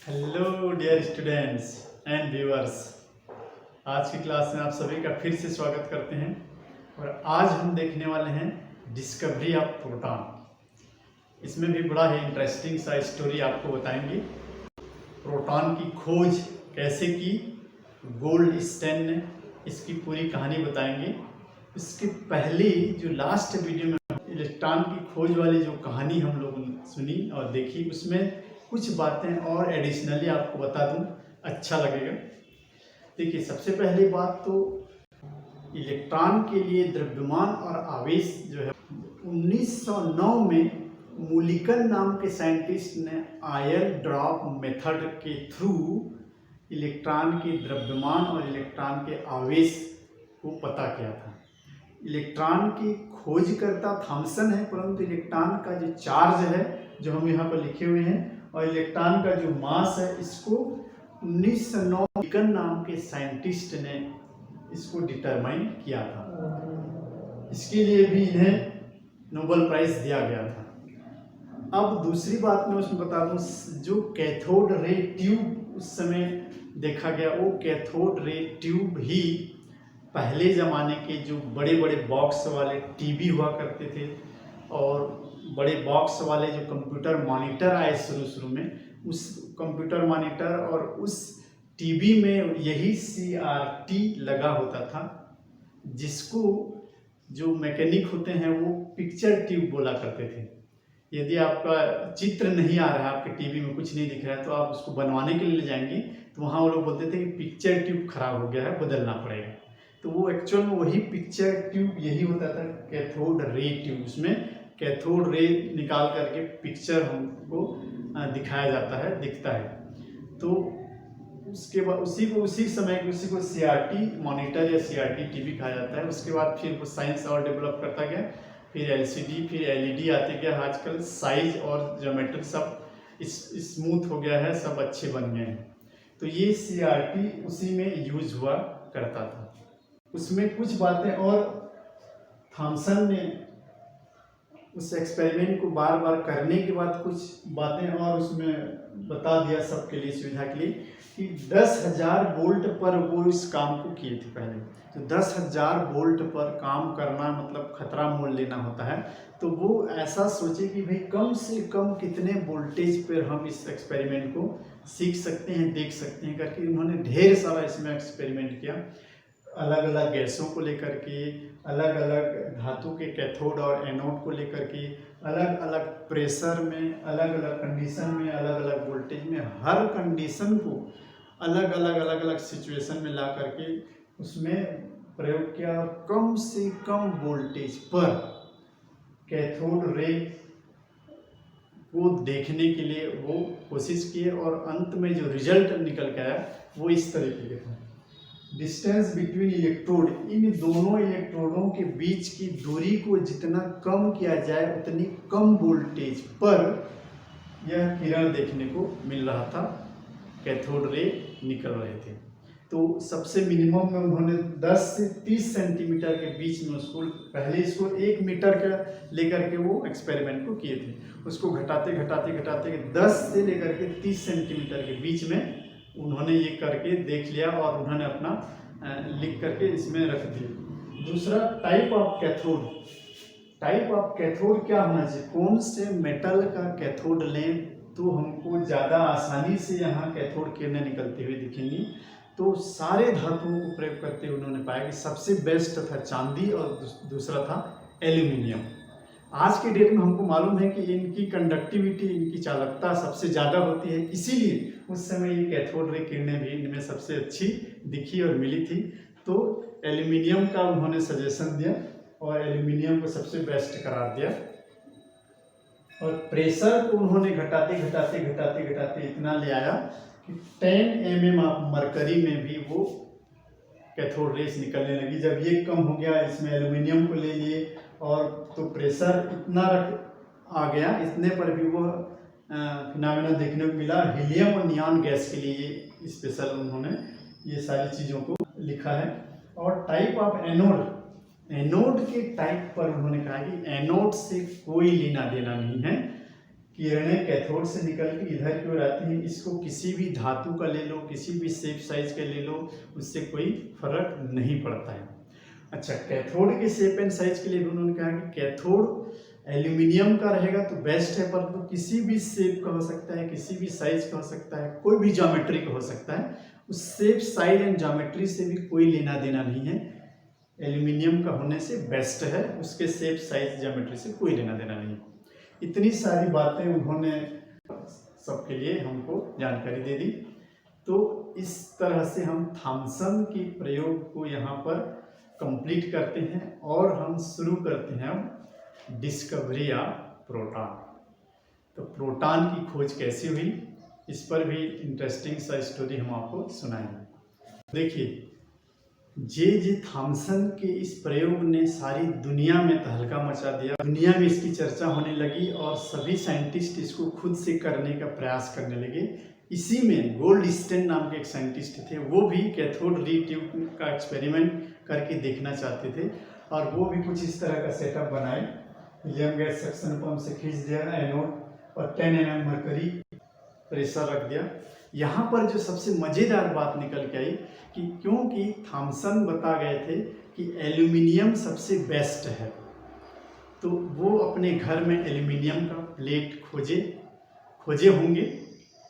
Hello dear students and viewers. आज की class में आप सभी का फिर से स्वागत करते हैं और आज हम देखने वाले हैं डिस्कवरी ऑफ प्रोटॉन। इसमें भी बड़ा ही इंटरेस्टिंग सा स्टोरी आपको बताएंगे। प्रोटॉन की खोज कैसे की गोल्डस्टेन ने, इसकी पूरी कहानी बताएंगे। इसके पहले जो लास्ट वीडियो में इलेक्ट्रॉन की खोज वाली जो कहानी हम लोगों ने सुनी और देखी, उसमें कुछ बातें और एडिशनली आपको बता दूं, अच्छा लगेगा। देखिए, सबसे पहली बात तो इलेक्ट्रॉन के लिए द्रव्यमान और आवेश जो है 1909 में मूलिकन नाम के साइंटिस्ट ने आयल ड्रॉप मेथड के थ्रू इलेक्ट्रॉन के द्रव्यमान और इलेक्ट्रॉन के आवेश को पता किया था। इलेक्ट्रॉन की खोजकर्ता थॉमसन है, परंतु इलेक्ट्रॉन का जो चार्ज है जो हम यहाँ पर लिखे हुए हैं और इलेक्ट्रॉन का जो मास है, इसको 1909 मूलिकन नाम के साइंटिस्ट ने इसको डिटरमाइन किया था। इसके लिए भी इन्हें नोबेल प्राइज दिया गया था। अब दूसरी बात मैं उसमें बता दूं, जो कैथोड रे ट्यूब उस समय देखा गया, वो कैथोड रे ट्यूब ही पहले ज़माने के जो बड़े बड़े बॉक्स वाले टीवी हुआ करते थे और बड़े बॉक्स वाले जो कंप्यूटर मॉनिटर आए शुरू में, उस कंप्यूटर मॉनिटर और उस टीवी में यही CRT लगा होता था, जिसको जो मैकेनिक होते हैं वो पिक्चर ट्यूब बोला करते थे। यदि आपका चित्र नहीं आ रहा है, आपके टीवी में कुछ नहीं दिख रहा है, तो आप उसको बनवाने के लिए ले जाएंगे तो वहाँ वो लोग बोलते थे कि पिक्चर ट्यूब खराब हो गया है, बदलना पड़ेगा। तो वो एक्चुअल में वही पिक्चर ट्यूब यही होता था, कैथोड रे ट्यूब। उसमें कैथोड रे निकाल करके पिक्चर हमको दिखाया जाता है, दिखता है। तो उसके बाद उसी को CRT मॉनिटर या CRT टीवी कहा जाता है। उसके बाद फिर वो साइंस और डेवलप करता गया, फिर LCD, फिर LED आते गया। आजकल साइज और ज्योमेट्री सब स्मूथ हो गया है, सब अच्छे बन गए हैं। तो ये CRT उसी में यूज हुआ करता था। उसमें कुछ बातें और थॉमसन ने उस एक्सपेरिमेंट को बार बार करने के बाद कुछ बातें और उसमें बता दिया सबके लिए, सुविधा के लिए, कि 10,000 वोल्ट पर वो इस काम को किए थे पहले। तो 10,000 वोल्ट पर काम करना मतलब खतरा मोल लेना होता है। तो वो ऐसा सोचे कि भाई कम से कम कितने वोल्टेज पर हम इस एक्सपेरिमेंट को सीख सकते हैं, देख सकते हैं करके उन्होंने ढेर सारा इसमें एक्सपेरिमेंट किया। अलग अलग गैसों को लेकर के, अलग अलग धातु के कैथोड और एनोड को लेकर के, अलग अलग प्रेशर में, अलग अलग कंडीशन में, अलग अलग वोल्टेज में, हर कंडीशन को अलग अलग सिचुएशन में ला करके उसमें प्रयोग किया। कम से कम वोल्टेज पर कैथोड रे को देखने के लिए वो कोशिश किए और अंत में जो रिजल्ट निकल के आया वो इस तरीके के था। डिस्टेंस बिटवीन इलेक्ट्रोड, इन दोनों इलेक्ट्रोडों के बीच की दूरी को जितना कम किया जाए उतनी कम वोल्टेज पर यह किरण देखने को मिल रहा था, कैथोड रे निकल रहे थे। तो सबसे मिनिमम में उन्होंने 10 से 30 सेंटीमीटर के बीच में उसको, पहले इसको 1 मीटर का लेकर के वो एक्सपेरिमेंट को किए थे। उसको घटाते घटाते घटाते 10 से लेकर के 30 सेंटीमीटर के बीच में उन्होंने ये करके देख लिया और उन्होंने अपना लिख करके इसमें रख दिया। दूसरा, type of cathode. Type of cathode क्या होना चाहिए, कौन से मेटल का कैथोड लें तो हमको ज़्यादा आसानी से यहाँ कैथोड किरणें निकलते हुए दिखेंगी। तो सारे धातुओं को प्रयोग करते हुए उन्होंने पाया कि सबसे बेस्ट था चांदी और दूसरा था एल्यूमिनियम। आज के डेट में हमको मालूम है कि इनकी कंडक्टिविटी, इनकी चालकता सबसे ज़्यादा होती है, इसीलिए उस समय ये कैथोड रे किरणें भी इनमें सबसे अच्छी दिखी और मिली थी। तो एल्यूमिनियम का उन्होंने सजेशन दिया और एल्यूमिनियम को सबसे बेस्ट करार दिया। और प्रेशर को उन्होंने घटाते घटाते घटाते घटाते इतना ले आया कि 10 mm ऑफ मरकरी में भी वो कैथोड रेस निकलने लगी। जब ये कम हो गया, इसमें एल्यूमिनियम को ले लिए और तो प्रेशर इतना आ गया, इतने पर भी वो फिनोमेना देखने को मिला। हीलियम और नियॉन गैस के लिए ये स्पेशल उन्होंने ये सारी चीज़ों को लिखा है। और टाइप ऑफ एनोड, एनोड के टाइप पर उन्होंने कहा कि एनोड से कोई लेना देना नहीं है, किरणें कैथोड से निकल के इधर की ओर आती हैं। इसको किसी भी धातु का ले लो, किसी भी शेप साइज का ले लो, उससे कोई फर्क नहीं पड़ता है। अच्छा, कैथोड के शेप एंड साइज के लिए उन्होंने कहा कि कैथोड एल्यूमिनियम का रहेगा तो बेस्ट है, पर तो किसी भी शेप का हो सकता है, किसी भी साइज का हो सकता है, कोई भी ज्योमेट्री का हो सकता है। उस शेप साइज एंड ज्योमेट्री से भी कोई लेना देना नहीं है। एल्यूमिनियम का होने से बेस्ट है, उसके शेप साइज ज्योमेट्री से कोई लेना देना नहीं। इतनी सारी बातें उन्होंने सबके लिए हमको जानकारी दे दी। तो इस तरह से हम थॉमसन की प्रयोग को यहाँ पर कंप्लीट करते हैं और हम शुरू करते हैं अब डिस्कवरी ऑफ प्रोटॉन। तो प्रोटॉन की खोज कैसे हुई, इस पर भी इंटरेस्टिंग सा स्टोरी हम आपको सुनाएंगे। देखिए, जे थॉमसन के इस प्रयोग ने सारी दुनिया में तहलका मचा दिया। दुनिया में इसकी चर्चा होने लगी और सभी साइंटिस्ट इसको खुद से करने का प्रयास करने लगे। इसी में गोल्डस्टेन नाम के एक साइंटिस्ट थे, वो भी कैथोड रे ट्यूब का एक्सपेरिमेंट करके देखना चाहते थे और वो भी कुछ इस तरह का सेटअप बनाए। हीलियम गैस सक्शन पंप से खींच दिया एनोड और 10 mm मरकरी प्रेशर रख दिया। यहाँ पर जो सबसे मज़ेदार बात निकल के आई कि क्योंकि थॉमसन बता गए थे कि एल्यूमिनियम सबसे बेस्ट है, तो वो अपने घर में एल्यूमिनियम का प्लेट खोजे होंगे।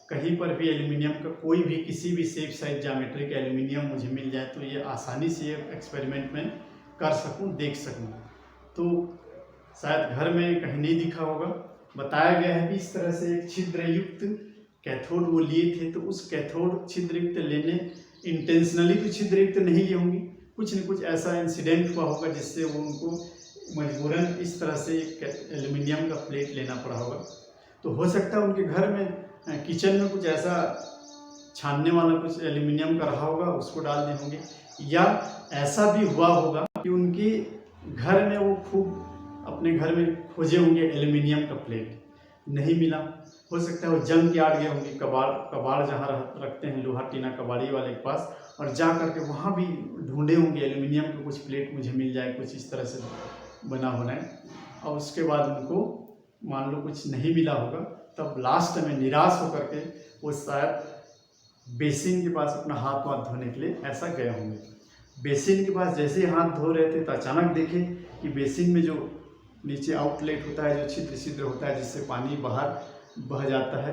कहीं पर भी एल्यूमिनियम का कोई भी किसी भी शेप साइज ज्योमेट्री का एल्यूमिनियम मुझे मिल जाए तो ये आसानी से ये एक्सपेरिमेंट में कर सकूं, देख सकूं। तो शायद घर में कहीं नहीं दिखा होगा। बताया गया है कि इस तरह से एक छिद्रयुक्त कैथोड वो लिए थे, तो उस कैथोड छिद्रयुक्त लेने इंटेंशनली तो छिद्रयुक्त नहीं लिए होंगे, कुछ न कुछ ऐसा इंसिडेंट हुआ होगा जिससे वो उनको मजबूरन इस तरह से एल्यूमिनियम का प्लेट लेना पड़ा होगा। तो हो सकता है उनके घर में किचन में कुछ ऐसा छानने वाला कुछ एल्यूमिनियम का रहा होगा, उसको डाल दिए होंगे, या ऐसा भी हुआ होगा कि उनके घर में वो खूब अपने घर में खोजे होंगे एल्यूमिनियम का प्लेट, नहीं मिला। हो सकता है वो जंग यार्ड गए होंगे, कबाड़ जहाँ रखते हैं लोहा टीना कबाड़ी वाले के पास, और जा करके वहाँ भी ढूंढे होंगे एल्यूमिनियम का कुछ प्लेट मुझे मिल जाए, कुछ इस तरह से बना होना है। और उसके बाद उनको मान लो कुछ नहीं मिला होगा, तब लास्ट में निराश होकर के वो शायद बेसिन के पास अपना हाथ धोने के लिए ऐसा गए होंगे। बेसिन के पास जैसे ही हाथ धो रहे थे तो अचानक देखे कि बेसिन में जो नीचे आउटलेट होता है, जो छिद्र होता है जिससे पानी बाहर बह जाता है,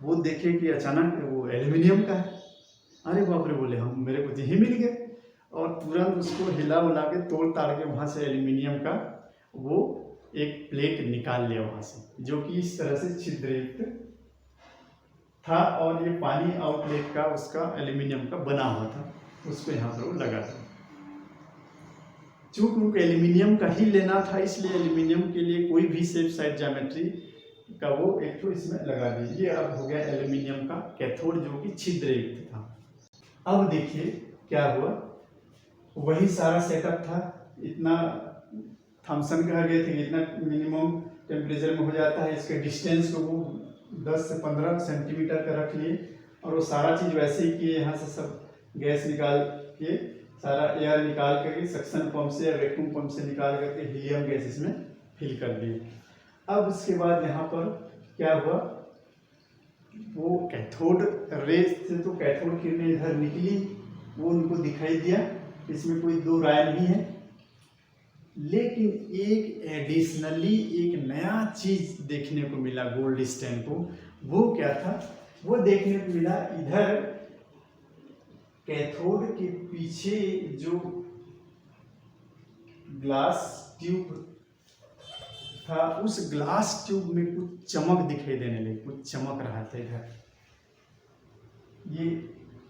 वो देखे कि अचानक वो एल्यूमिनियम का है। अरे बाप रे, बोले हम मेरे को यही मिल गया, और तुरंत उसको हिला उला के तोड़ ताड़ के वहाँ से एल्यूमिनियम का वो एक प्लेट निकाल लिया वहाँ से, जो कि इस तरह से छिद्रयुक्त था, और ये पानी आउटलेट का उसका एल्यूमिनियम का बना हुआ था, उसको यहाँ पर वो लगा था। चूंकि उनको एल्यूमिनियम का ही लेना था, इसलिए एल्यूमिनियम के लिए कोई भी शेप साइज ज्योमेट्री का वो एक तो इसमें लगा दीजिए। अब हो गया एल्यूमिनियम का कैथोड, जो कि छिद्रयुक्त था। अब देखिए क्या हुआ, वही सारा सेटअप था। इतना थॉमसन कहा गए थे कि इतना मिनिमम टेम्परेचर में हो जाता है, इसके डिस्टेंस को वो 10 से 15 सेंटीमीटर का रख लिए, और वो सारा चीज़ वैसे ही किए। यहाँ से सब गैस निकाल के, सारा एयर निकाल करके सक्शन पंप से या वैक्यूम पंप से निकाल करके हीलियम गैस इसमें फिल कर दिए। अब उसके बाद यहाँ पर क्या हुआ, वो कैथोड रेस से तो कैथोड किरणें इधर निकली, वो उनको दिखाई दिया, इसमें कोई दो राय नहीं है। लेकिन एक एडिशनली एक नया चीज देखने को मिला गोल्डस्टेन को। वो क्या था, वो देखने को मिला इधर कैथोड के पीछे जो ग्लास ट्यूब था, उस ग्लास ट्यूब में कुछ चमक दिखाई देने लगी, कुछ चमक रहा था इधर, ये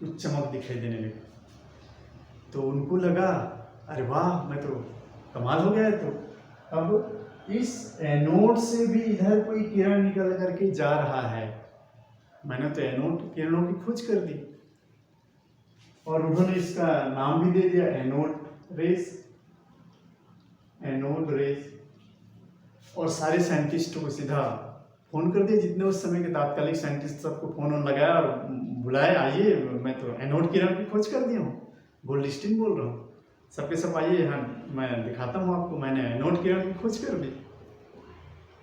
कुछ चमक दिखाई देने लगी। तो उनको लगा अरे वाह, मैं तो कमाल हो गया है। तो अब इस एनोड से भी इधर कोई किरण निकल करके जा रहा है। मैंने तो एनोड किरणों की खोज कर दी, और उन्होंने इसका नाम भी दे दिया एनोड रेस, एनोड रेस। और सारे साइंटिस्टों को सीधा फोन कर दिया, जितने उस समय के तात्कालिक साइंटिस्ट, सबको फोन लगाया और बुलाए, आइए मैं तो एनोड किरण की खोज कर दिया हूँ, गोल्डस्टीन बोल रहा हूँ, सबके सब आइए यहाँ, मैं दिखाता हूँ आपको, मैंने एनोड किरण की खोज कर दी।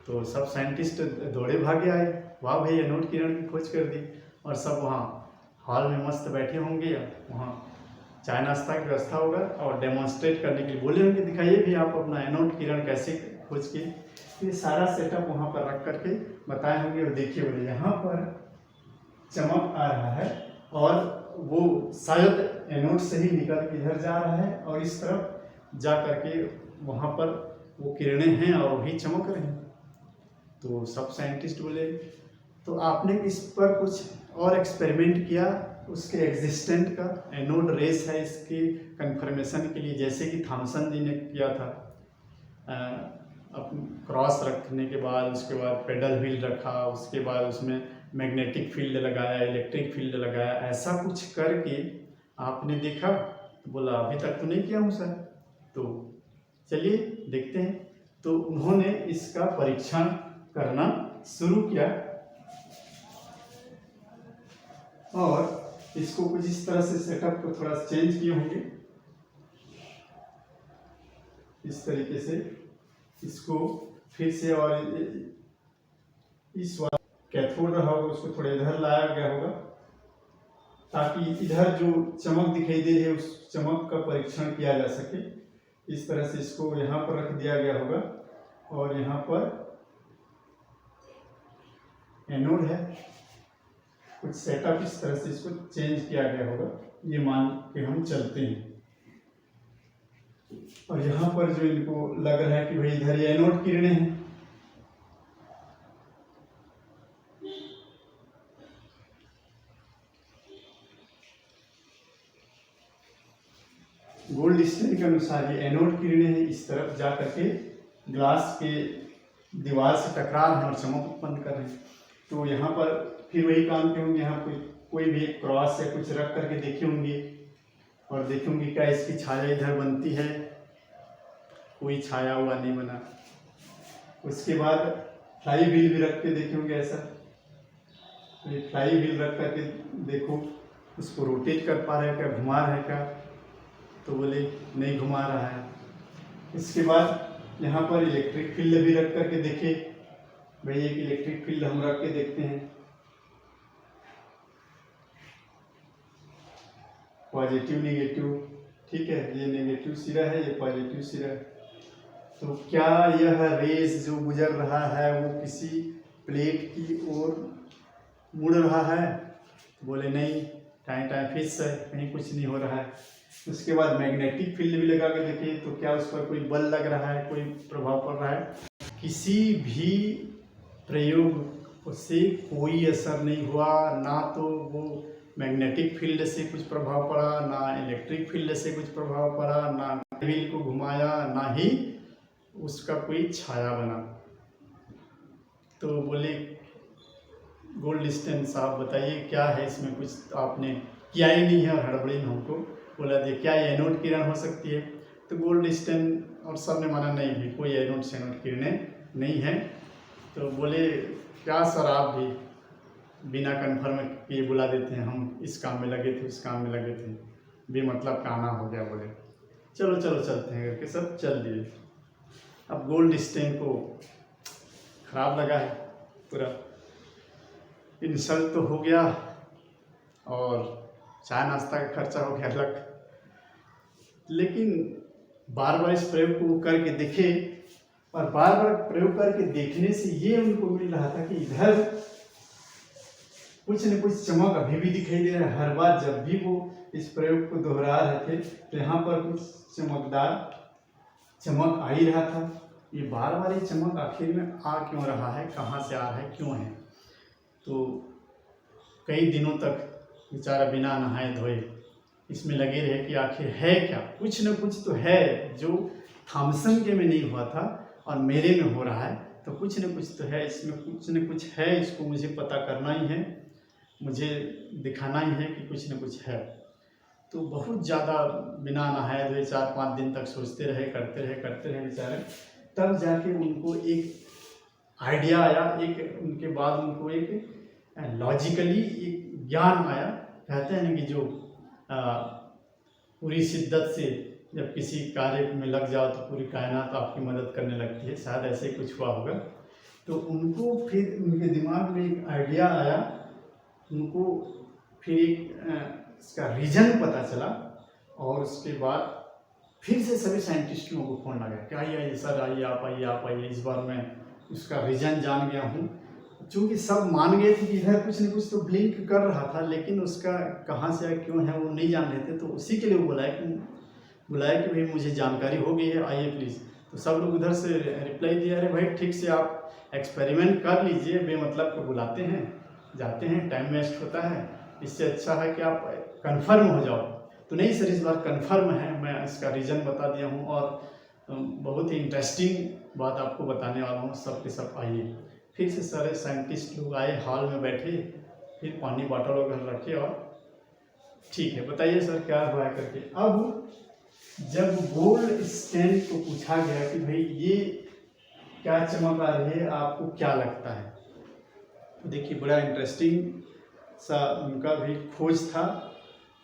तो सब साइंटिस्ट दौड़े भागे आए, वाह भाई एनोड किरण की खोज कर दी। और सब वहाँ हॉल में मस्त बैठे होंगे, वहाँ चाय नाश्ता की व्यवस्था होगा और डेमोन्स्ट्रेट करने के लिए बोले होंगे दिखाइए भी आप अपना एनोड किरण कैसे खोज किए। ये सारा सेटअप वहाँ पर रख करके बताए होंगे। और देखिए बोले यहाँ पर चमक आ रहा है और वो शायद एनोड से ही निकल के इधर जा रहा है और इस तरफ जा करके वहाँ पर वो किरणें हैं और वही चमक रहे हैं। तो सब साइंटिस्ट बोले तो आपने इस पर कुछ और एक्सपेरिमेंट किया उसके एग्जिस्टेंट का, एनोड रेस है इसकी कंफर्मेशन के लिए, जैसे कि थॉमसन जी ने किया था। क्रॉस रखने के बाद उसके बाद पेडल व्हील रखा, उसके बाद उसमें मैग्नेटिक फील्ड लगाया, इलेक्ट्रिक फील्ड लगाया, ऐसा कुछ करके आपने देखा। तो बोला अभी तक तो नहीं किया हूँ सर। तो चलिए देखते हैं। तो उन्होंने इसका परीक्षण करना शुरू किया और इसको कुछ इस तरह से सेटअप को थोड़ा चेंज किए होंगे, इस तरीके से इसको फिर से, और इस वाला कैथोड रहा होगा उसको थोड़ा इधर लाया गया होगा ताकि इधर जो चमक दिखाई दे रही है उस चमक का परीक्षण किया जा सके। इस तरह से इसको यहाँ पर रख दिया गया होगा और यहाँ पर एनोड है। कुछ सेटअप इस तरह से इसको चेंज किया गया होगा, ये मान के हम चलते हैं। और यहाँ पर जो इनको लग रहा है कि भाई इधर ये एनोड किरणें हैं, गोल्ड स्टैंड के अनुसार ये एनोड किरणें हैं, इस तरफ जा करके ग्लास के दीवार से टकरा रहे हैं और चमक उत्पन्न कर रहे हैं। तो यहाँ पर फिर वही काम के होंगे, यहाँ कोई भी एक क्रॉस या कुछ रख करके देखे होंगे और देखे होंगे क्या इसकी छाया इधर बनती है, कोई छाया हुआ नहीं बना। उसके बाद फ्लाई व्हील भी रख के देखे होंगे ऐसा, तो ये फ्लाई व्हील रख करके देखो उसको रोटेट कर पा रहे हैं क्या, घुमा रहे हैं क्या, तो बोले नहीं घुमा रहा है। इसके बाद यहाँ पर इलेक्ट्रिक फील्ड भी रख करके देखे, भाई एक इलेक्ट्रिक फील्ड हम रख के देखते हैं, पॉजिटिव नेगेटिव, ठीक है, ये नेगेटिव सिरा है ये पॉजिटिव सिरा है। तो क्या यह रेस जो गुजर रहा है वो किसी प्लेट की ओर मुड़ रहा है, बोले नहीं, टाइम टाइम फिक्स है, कहीं कुछ नहीं हो रहा है। उसके बाद मैग्नेटिक फील्ड भी लगा के देखिए तो क्या उस पर कोई बल लग रहा है, कोई प्रभाव पड़ रहा है, किसी भी प्रयोग से कोई असर नहीं हुआ। ना तो वो मैग्नेटिक फील्ड से कुछ प्रभाव पड़ा, ना इलेक्ट्रिक फील्ड से कुछ प्रभाव पड़ा, ना व्हील को घुमाया, ना ही उसका कोई छाया बना। तो बोले गोल्ड स्टैंड साहब बताइए क्या है इसमें, कुछ आपने किया ही नहीं है और हड़बड़ी में हमको बोला दे क्या ये एनोड किरण हो सकती है। तो गोल्ड स्टैंड और सब ने माना नहीं भी कोई एनोड से एनोड किरणें नहीं है। तो बोले क्या सर आप भी बिना कन्फर्म किए बुला देते हैं, हम इस काम में लगे थे उस काम में लगे थे, बेमतलब का आना हो गया। बोले चलो चलो चलते हैं करके सब चल दिए। अब गोल्ड स्टैंड को खराब लगा है, पूरा इंसल्ट तो हो गया और चाय नाश्ता का खर्चा हो गया अलग। लेकिन बार बार इस प्रयोग को करके देखे और बार बार प्रयोग करके देखने से ये उनको मिल रहा था कि इधर कुछ न कुछ चमक अभी भी दिखाई दे रहा है। हर बार जब भी वो इस प्रयोग को दोहरा रहे थे तो यहाँ पर कुछ चमकदार चमक आ ही रहा था। ये बार बार ये चमक आखिर में आ क्यों रहा है, कहाँ से आ रहा है, क्यों है। तो कई दिनों तक बेचारा बिना नहाए धोए इसमें लगे रहे कि आखिर है क्या, कुछ न कुछ तो है जो थॉमसन के में नहीं हुआ था और मेरे में हो रहा है। तो कुछ न कुछ तो है इसमें, कुछ न कुछ है, इसको मुझे पता करना ही है, मुझे दिखाना ही है कि कुछ न कुछ है। तो बहुत ज़्यादा बिना नहाए धोए 4-5 दिन तक सोचते रहे, करते रहे बेचारे। तब जाके उनको एक आइडिया आया, एक उनके बाद उनको एक लॉजिकली एक ज्ञान आया। कहते हैं ना कि जो पूरी शिद्दत से जब किसी कार्य में लग जाओ तो पूरी कायनात आपकी मदद करने लगती है, शायद ऐसे ही कुछ हुआ होगा। तो उनको फिर उनके दिमाग में एक आइडिया आया, उनको फिर एक इसका रीजन पता चला, और उसके बाद फिर से सभी साइंटिस्ट लोगों को फोन लगा कि आइए सर, आइए आप आइए, इस बार मैं उसका रीजन जान गया हूँ। चूँकि सब मान गए थे कि इधर कुछ न कुछ तो ब्लिंक कर रहा था, लेकिन उसका कहाँ से या क्यों है वो नहीं जान रहे थे। तो उसी के लिए बुलाया कि भाई मुझे जानकारी हो गई है, आइए प्लीज़। तो सब लोग उधर से रिप्लाई दिया, अरे भाई ठीक से आप एक्सपेरिमेंट कर लीजिए, बेमतलब को बुलाते हैं, जाते हैं, टाइम वेस्ट होता है, इससे अच्छा है कि आप कंफर्म हो जाओ। तो नहीं सर, इस बार कंफर्म है, मैं इसका रीज़न बता दिया हूँ, और बहुत ही इंटरेस्टिंग बात आपको बताने वाला हूँ, सब के सब आइए। फिर से सारे साइंटिस्ट लोग आए, हॉल में बैठे, फिर पानी बॉटल वगैरह रखे, और ठीक है बताइए सर क्या हुआ है करके। अब जब गोल्ड स्टैंड को पूछा गया कि भाई ये क्या चमक आ रही है, आपको क्या लगता है, तो देखिए बड़ा इंटरेस्टिंग सा उनका भी खोज था।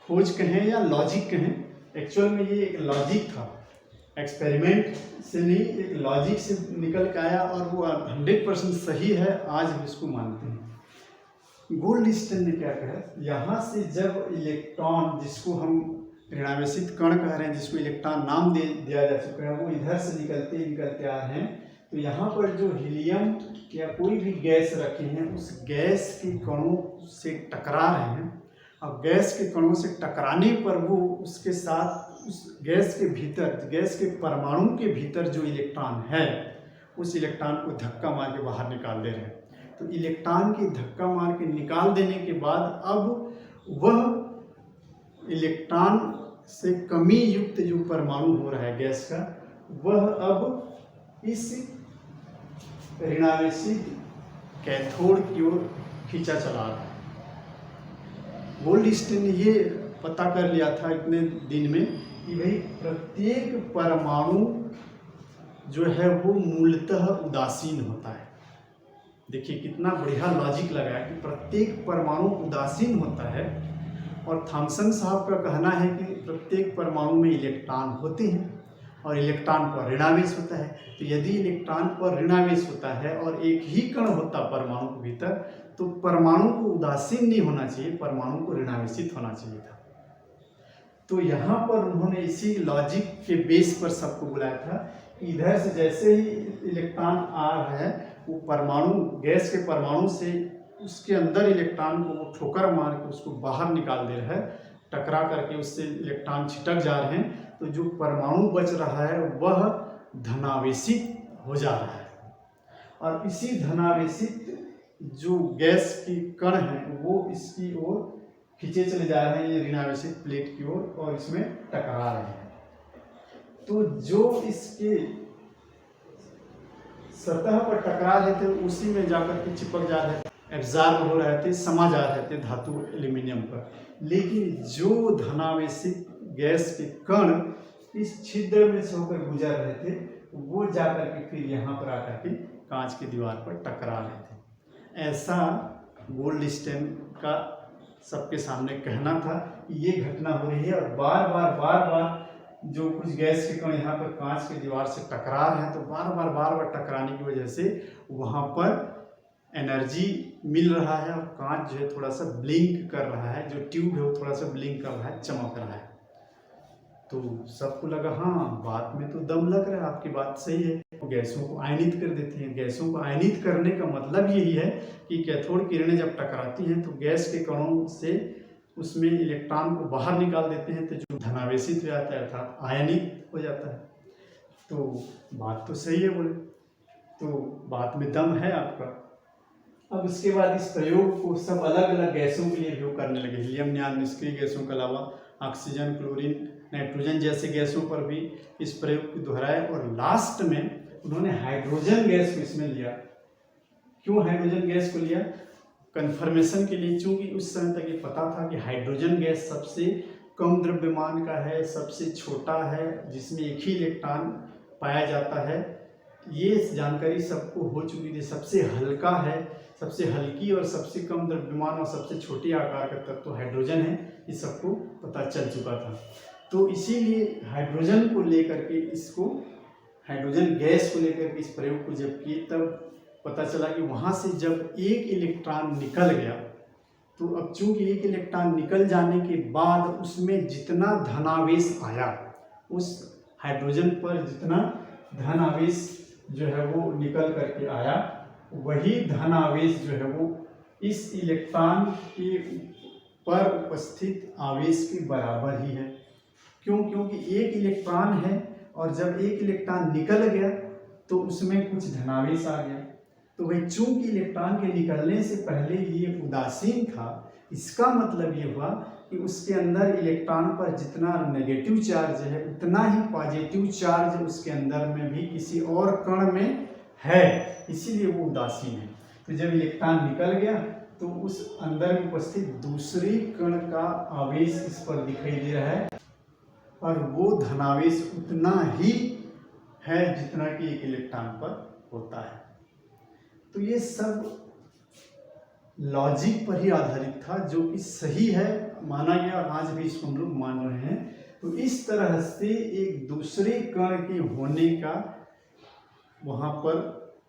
खोज कहें या लॉजिक कहें, एक्चुअल में ये एक लॉजिक था, एक्सपेरिमेंट से नहीं, एक लॉजिक से निकल के आया, और वो 100% सही है, आज भी उसको मानते हैं। गोल्ड स्टैंड ने क्या कहा, यहाँ से जब इलेक्ट्रॉन, जिसको हम ऋणावेशित कण कह रहे हैं, जिसको इलेक्ट्रॉन नाम दिया जा चुका है, वो इधर से निकलते आ रहे हैं, तो यहाँ पर जो हीलियम या कोई भी गैस रखे हैं, उस गैस के कणों से टकरा रहे हैं। अब गैस के कणों से टकराने पर वो उसके साथ उस गैस के भीतर, गैस के परमाणु के भीतर जो इलेक्ट्रॉन है, उस इलेक्ट्रॉन को धक्का मार के बाहर निकाल दे रहे हैं। तो इलेक्ट्रॉन की धक्का मार के निकाल देने के बाद अब वह इलेक्ट्रॉन से कमी युक्त जो परमाणु हो रहा है गैस का, वह अब इस ऋणावेशित कैथोड की ओर खींचा चला रहा है। गोल्ड स्टैंड ने ये पता कर लिया था इतने दिन में कि भाई प्रत्येक परमाणु जो है वो मूलतः उदासीन होता है। देखिए कितना बढ़िया लॉजिक लगाया कि प्रत्येक परमाणु उदासीन होता है, और थॉमसन साहब का कहना है कि प्रत्येक परमाणु में इलेक्ट्रॉन होते हैं और इलेक्ट्रॉन पर ऋणावेश होता है। तो यदि इलेक्ट्रॉन पर ऋणावेश होता है और एक ही कण होता परमाणु के भीतर, तो परमाणु को उदासीन नहीं होना चाहिए, परमाणु को ऋणावेशित होना चाहिए था। तो यहाँ पर उन्होंने इसी लॉजिक के बेस पर सबको बुलाया था कि इधर से जैसे ही इलेक्ट्रॉन आ रहा है, वो परमाणु, गैस के परमाणु से उसके अंदर इलेक्ट्रॉन को वो ठोकर मार के उसको बाहर निकाल दे रहा है, टकरा करके उससे इलेक्ट्रॉन छिटक जा रहे हैं। तो जो परमाणु बच रहा है वह धनावेशित हो जा रहा है, और इसी धनावेशित जो गैस की कण हैं वो इसकी ओर खींचे चले जा रहे हैं, ये ऋणावेशित प्लेट की ओर, और इसमें टकरा रहे हैं। तो जो इसके सतह पर टकरा रहे थे उसी में जाकर के चिपक जा रहे थे, एब्जॉर्ब हो रहे थे, समा जा रहे थे धातु एल्यूमिनियम पर। लेकिन जो धनावेशित गैस के कण इस छिद्र में से होकर गुजर रहे थे, वो जाकर के फिर यहाँ पर आकर के कांच की दीवार पर टकरा रहे थे। ऐसा गोल्ड स्टैंड का सबके सामने कहना था कि ये घटना हो रही है, और बार बार जो कुछ गैस के कण यहाँ पर कांच की दीवार से टकरा रहे हैं, तो बार बार टकराने की वजह से वहाँ पर एनर्जी मिल रहा है, और कांच जो है थोड़ा सा ब्लिंक कर रहा है, जो ट्यूब है वो थोड़ा सा ब्लिंक कर रहा है, चमक रहा है। तो सबको लगा हाँ बात में तो दम लग रहा है, आपकी बात सही है। तो गैसों को आयनित कर देती हैं। गैसों को आयनित करने का मतलब यही है कि कैथोड किरणें जब टकराती हैं तो गैस के कणों से उसमें इलेक्ट्रॉन को बाहर निकाल देते हैं, तो जो धनावेशित हो जाता है अर्थात आयनित हो जाता है। तो बात तो सही है बोले, तो बात में दम है आपका। अब इसके बाद इस प्रयोग को सब अलग अलग गैसों के लिए प्रयोग करने लगे। हीलियम नियॉन निष्क्रिय गैसों के अलावा ऑक्सीजन, क्लोरीन, नाइट्रोजन जैसे गैसों पर भी इस प्रयोग को दोहराया, और लास्ट में उन्होंने हाइड्रोजन गैस को इसमें लिया। क्यों हाइड्रोजन गैस को लिया? कन्फर्मेशन के लिए, चूंकि उस समय तक ये पता था कि हाइड्रोजन गैस सबसे कम द्रव्यमान का है, सबसे छोटा है, जिसमें एक ही इलेक्ट्रॉन पाया जाता है। ये जानकारी सबको हो चुकी थी। सबसे हल्का है, सबसे हल्की और सबसे कम द्रव्यमान और सबसे छोटी आकार का तत्व तो हाइड्रोजन है, ये सबको पता चल चुका था। तो इसीलिए हाइड्रोजन को लेकर के इसको, हाइड्रोजन गैस को लेकर के इस प्रयोग को जब किए, तब पता चला कि वहाँ से जब एक इलेक्ट्रॉन निकल गया, तो अब चूंकि एक इलेक्ट्रॉन निकल जाने के बाद उसमें जितना धनावेश आया, उस हाइड्रोजन पर जितना धनावेश जो है वो निकल करके आया, वही धनावेश जो है वो इस इलेक्ट्रॉन के पर उपस्थित आवेश के बराबर ही है। क्यों? क्योंकि एक इलेक्ट्रॉन है और जब एक इलेक्ट्रॉन निकल गया तो उसमें कुछ धनावेश आ गया, तो वही चूंकि इलेक्ट्रॉन के निकलने से पहले ये उदासीन था, इसका मतलब ये हुआ कि उसके अंदर इलेक्ट्रॉन पर जितना नेगेटिव चार्ज है उतना ही पॉजिटिव चार्ज उसके अंदर में भी किसी और कण में है, इसीलिए वो उदासीन है। तो जब इलेक्ट्रॉन निकल गया तो उस अंदर में उपस्थित दूसरे कण का आवेश इस पर दिखाई दे रहा है, और वो धनावेश उतना ही है जितना कि एक इलेक्ट्रॉन पर होता है। तो ये सब लॉजिक पर ही आधारित था, जो कि सही है, माना गया, और आज भी इसको हम लोग मान रहे हैं। तो इस तरह से एक दूसरे कण के होने का वहाँ पर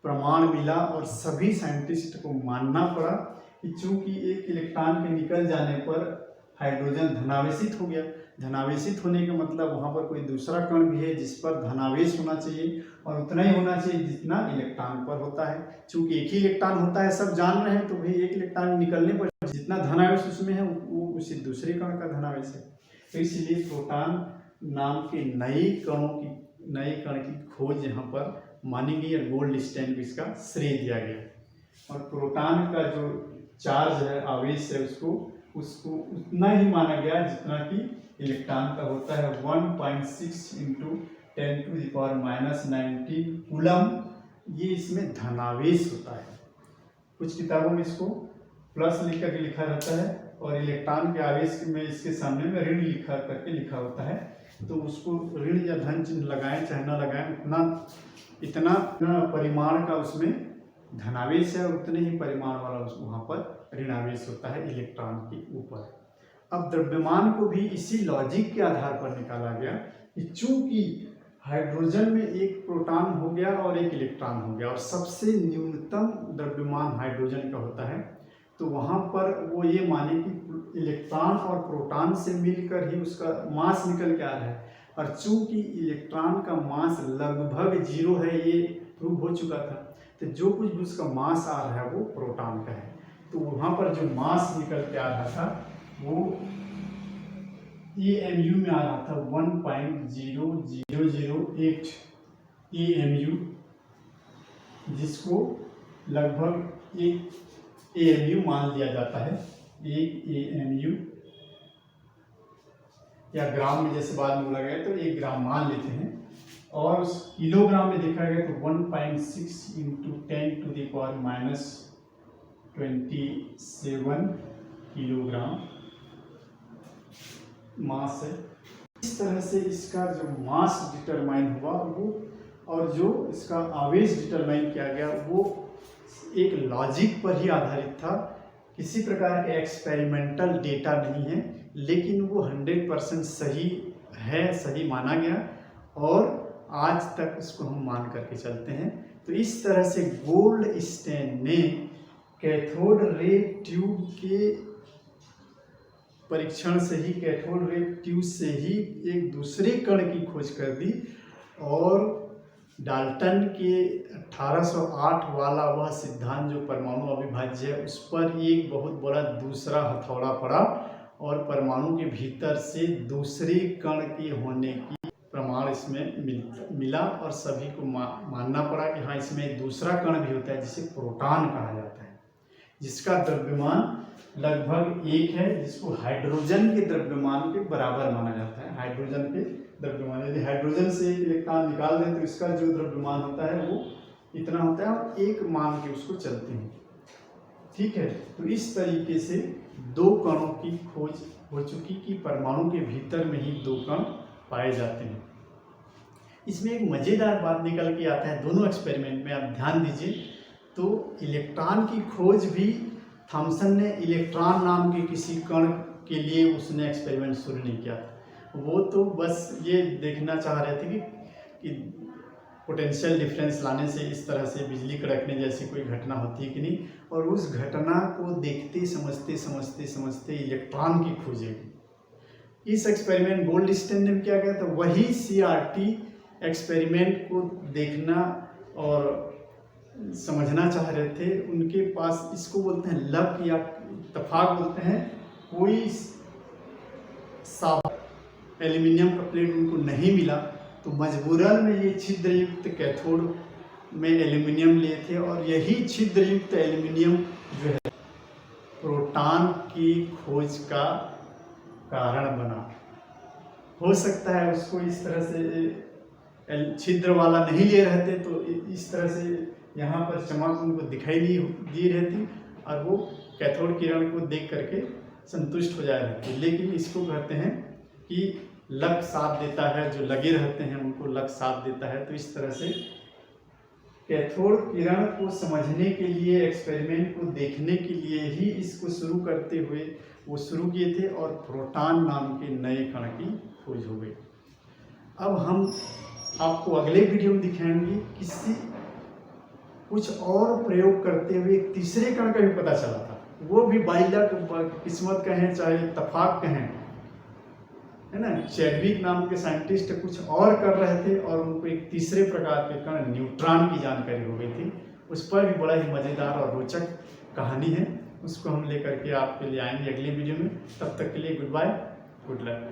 प्रमाण मिला, और सभी साइंटिस्ट को मानना पड़ा कि चूंकि एक इलेक्ट्रॉन के निकल जाने पर हाइड्रोजन धनावेशित हो गया। धनावेशित होने का मतलब वहाँ पर कोई दूसरा कण भी है जिस पर धनावेश होना चाहिए, और उतना ही होना चाहिए जितना इलेक्ट्रॉन पर होता है। चूंकि एक ही इलेक्ट्रॉन होता है, सब जान रहे हैं, तो भाई एक इलेक्ट्रॉन निकलने पर जितना धनावेश उसमें है वो उसी दूसरे कण का धनावेश है। तो इसलिए प्रोटॉन नाम के नए कण की खोज यहाँ पर मानी गई, और गोल्ड स्टैंड को इसका श्रेय दिया गया। और प्रोटॉन का जो चार्ज है, आवेश है, उसको उतना ही माना गया जितना कि इलेक्ट्रॉन का होता है, 1.6 × 10⁻⁻19 कूलम। ये इसमें धनावेश होता है। कुछ किताबों में इसको प्लस लिख करके लिखा रहता है, और इलेक्ट्रॉन के आवेश में इसके सामने में ऋण लिखा होता है। तो उसको ऋण या धन चिन्ह लगाएं चाहे न लगाएं, इतना परिमाण का उसमें धनावेश है, उतने ही परिमाण वाला वहाँ पर ऋणावेश होता है इलेक्ट्रॉन के ऊपर। अब द्रव्यमान को भी इसी लॉजिक के आधार पर निकाला गया कि चूंकि हाइड्रोजन में एक प्रोटॉन हो गया और एक इलेक्ट्रॉन हो गया, और सबसे न्यूनतम द्रव्यमान हाइड्रोजन का होता है, तो वहाँ पर वो ये माने कि इलेक्ट्रॉन और प्रोटॉन से मिलकर ही उसका मास निकल के आ रहा है। और चूंकि इलेक्ट्रॉन का मास लगभग 0 है, ये प्रूव हो चुका था, तो जो कुछ भी उसका मास आ रहा है वो प्रोटॉन का है। तो वहाँ पर जो मास निकल के आ रहा था वो AMU में आ रहा था, 1.0008 AMU, जिसको लगभग एक AMU मान लिया जाता है। एक AMU या ग्राम में जैसे बाद में बोला गया तो 1 ग्राम मान लेते हैं, और उस किलोग्राम में देखा गया तो 1.6 × 10⁻27 किलोग्राम मास है। इस तरह से इसका जो मास डिटरमाइन हुआ वो, और जो इसका आवेश डिटरमाइन किया गया वो एक लॉजिक पर ही आधारित था। किसी प्रकार के एक्सपेरिमेंटल डेटा नहीं है, लेकिन वो 100% सही है, सही माना गया, और आज तक इसको हम मान करके चलते हैं। तो इस तरह से गोल्ड स्टैंड ने कैथोड रे ट्यूब के परीक्षण से ही, कैथोड रे ट्यूब से ही एक दूसरे कण की खोज कर दी, और डाल्टन के 1808 वाला वह सिद्धांत जो परमाणु अविभाज्य है, उस पर एक बहुत बड़ा दूसरा हथौड़ा पड़ा, और परमाणु के भीतर से दूसरे कण के होने की प्रमाण इसमें मिला, और सभी को मानना पड़ा कि हाँ, इसमें दूसरा कण भी होता है जिसे प्रोटॉन कहा जाता है, जिसका द्रव्यमान लगभग 1 है, जिसको हाइड्रोजन के द्रव्यमान के बराबर माना जाता है। हाइड्रोजन के द्रव्यमान, यदि हाइड्रोजन से इलेक्ट्रॉन निकाल दें तो इसका जो द्रव्यमान होता है वो इतना होता है, और 1 मान के उसको चलते हैं। ठीक है, तो इस तरीके से 2 कणों की खोज हो चुकी कि परमाणु के भीतर में ही 2 कण पाए जाते हैं। इसमें एक मज़ेदार बात निकल के आता है दोनों एक्सपेरिमेंट में, आप ध्यान दीजिए। तो इलेक्ट्रॉन की खोज भी थॉमसन ने इलेक्ट्रॉन नाम के किसी कण के लिए उसने एक्सपेरिमेंट शुरू नहीं किया था। वो तो बस ये देखना चाह रहे थे कि पोटेंशियल डिफरेंस लाने से इस तरह से बिजली कड़कने जैसी कोई घटना होती है कि नहीं, और उस घटना को देखते समझते समझते समझते इलेक्ट्रॉन की खोज हुई। इस एक्सपेरिमेंट गोल्डस्टीन ने क्या किया था, वही CRT एक्सपेरिमेंट को देखना और समझना चाह रहे थे। उनके पास इसको बोलते हैं लक या इत्तेफाक बोलते हैं, कोई साफ एल्यूमिनियम का प्लेट उनको नहीं मिला, तो मजबूरन में ये छिद्रयुक्त कैथोड में एल्यूमिनियम लिए थे, और यही छिद्रयुक्त एल्यूमिनियम जो है प्रोटॉन की खोज का कारण बना। हो सकता है उसको इस तरह से छिद्र वाला नहीं लिए रहते तो इस तरह से यहाँ पर चमक उनको दिखाई नहीं दी रहती, और वो कैथोड किरण को देख करके संतुष्ट हो जाए रहते। लेकिन इसको कहते हैं कि लक साथ देता है, जो लगे रहते हैं उनको लक साथ देता है। तो इस तरह से कैथोड किरण को समझने के लिए, एक्सपेरिमेंट को देखने के लिए ही इसको शुरू करते हुए वो शुरू किए थे, और प्रोटॉन नाम के नए कण की खोज हो गई। अब हम आपको अगले वीडियो में दिखाएंगे किसी कुछ और प्रयोग करते हुए एक तीसरे कण का भी पता चला था, वो भी बाई लक, किस्मत कहें चाहे इत्तेफाक कहें, है ना। चैडविक नाम के साइंटिस्ट कुछ और कर रहे थे, और उनको एक तीसरे प्रकार के कण न्यूट्रॉन की जानकारी हो गई थी। उस पर भी बड़ा ही मज़ेदार और रोचक कहानी है, उसको हम लेकर के आपके लिए आएंगे अगले वीडियो में। तब तक के लिए गुड बाय, गुड लक।